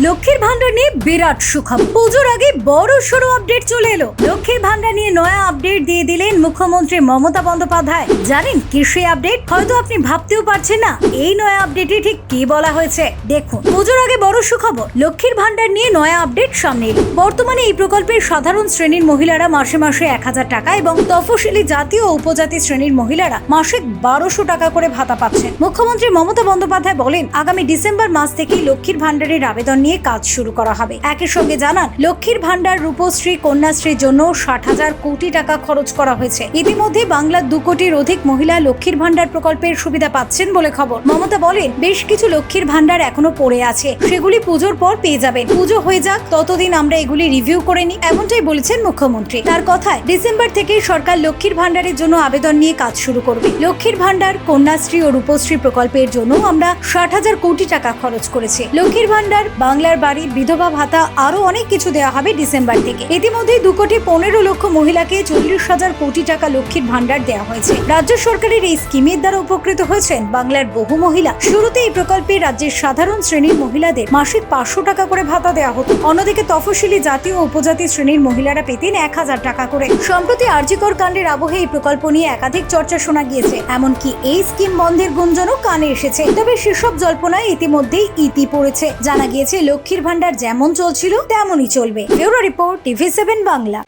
লক্ষ্মীর ভান্ডার নিয়ে বিরাট সুখবর। পুজোর আগে বড় সড়ো আপডেট চলে এলো। লক্ষ্মীর ভান্ডার নিয়ে নয়া আপডেট দিয়ে দিলেন মুখ্যমন্ত্রী মমতা বন্দ্যোপাধ্যায়। জানেন কি সেই আপডেট? হয়তো আপনি ভাবতেও পারছেন না এই নয়া আপডেটে ঠিক কি বলা হয়েছে। দেখুন, পুজোর আগে বড় সুখবর, লক্ষ্মীর ভান্ডার নিয়ে নয়া আপডেট সামনে এলো। বর্তমানে এই প্রকল্পের সাধারণ শ্রেণীর মহিলারা মাসে মাসে 1000 টাকা এবং তফসিলি জাতি ও উপজাতি শ্রেণীর মহিলারা মাসে 1200 টাকা করে ভাতা পাচ্ছেন। মুখ্যমন্ত্রী মমতা বন্দ্যোপাধ্যায় বলেন, আগামী ডিসেম্বর মাস থেকেই লক্ষ্মীর ভান্ডারের আবেদন নিয়ে কাজ শুরু করা হবে। একই সঙ্গে জানান, লক্ষ্মীর ভান্ডার, রূপশ্রী, কন্যাশ্রীর জন্য 60,000 কোটি টাকা খরচ করা হয়েছে। ইতিমধ্যে বাংলার 2 কোটির অধিক মহিলা লক্ষ্মীর ভান্ডার প্রকল্পের সুবিধা পাচ্ছেন বলে খবর। মমতা বলেন, বেশ কিছু লক্ষ্মীর ভান্ডার এখনো পড়ে আছে, সেগুলি পুজোর পর পেয়ে যাবেন। পুজো হয়ে যাক, ততদিন আমরা এগুলি রিভিউ করে নিই, এমনটাই বলেছেন মুখ্যমন্ত্রী। তার কথায় ডিসেম্বর থেকে সরকার লক্ষ্মীর ভান্ডারের জন্য আবেদন নিয়ে কাজ শুরু করবে। লক্ষ্মীর ভান্ডার, কন্যাশ্রী ও রূপশ্রী প্রকল্পের জন্য আমরা 60,000 কোটি টাকা খরচ করেছি। লক্ষ্মীর ভান্ডার, বাংলার বাড়ি, বিধবা ভাতা, আরো অনেক কিছু দেওয়া হবে ডিসেম্বর থেকে। ইতিমধ্যে 2 কোটি 15 লক্ষ মহিলাকে 40,000 কোটি টাকা লক্ষ্মীর ভান্ডার দেওয়া হয়েছে। রাজ্য সরকারের এই স্কিমের দ্বারা উপকৃত হয়েছেন বাংলার বহু মহিলা। শুরুতে এই প্রকল্পে রাজ্যের সাধারণ শ্রেণীর মহিলাদের মাসিক 500 টাকা করে ভাতা দেওয়া হতো। অন্যদিকে তফসিলি জাতি ও উপজাতি শ্রেণীর মহিলারা পেতেন 1000 টাকা করে। সম্প্রতি আরজিকর কাণ্ডের আবহে এই প্রকল্প নিয়ে একাধিক চর্চা শোনা গিয়েছে। এমনকি এই স্কিম বন্ধের গুঞ্জনও কানে এসেছে। তবে সেসব জল্পনায় ইতিমধ্যেই ইতি পড়েছে। জানা গিয়েছে, লক্ষ্মীর ভান্ডার যেমন চলছিল তেমনই চলবে। Bureau report, TV7 Bangla.